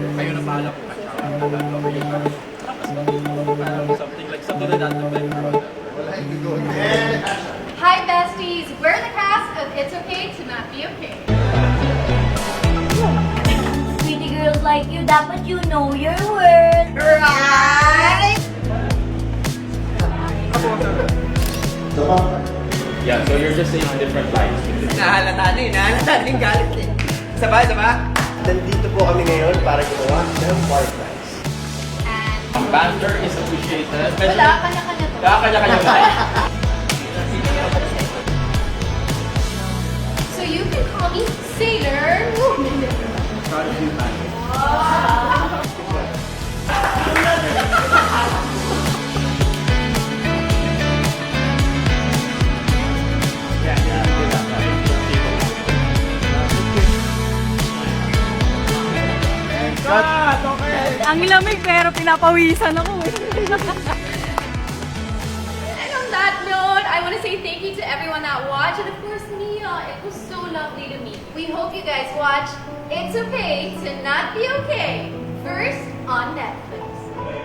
Kayo na pala po. Something like something that Hi besties, we're the cast of It's Okay to Not Be Okay. Pretty girls like you, dapat you know your worth. Right? Yeah, so you're just saying different lines. Nahalata din galit eh. Saba. Nandito po kami ngayon para gumawa ng white rice. Ang banter is appreciated. Wala, kanya-kanya to. Kanya-kanya na. So you can call me Sailor. Ang lamig pero pinapawisan ako eh. And on that note, I want to say thank you to everyone that watched, and of course Mia. It was so lovely to meet. We hope you guys watch It's Okay to Not Be Okay first on Netflix.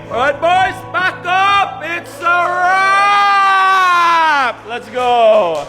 Alright boys, back up! It's a wrap! Let's go!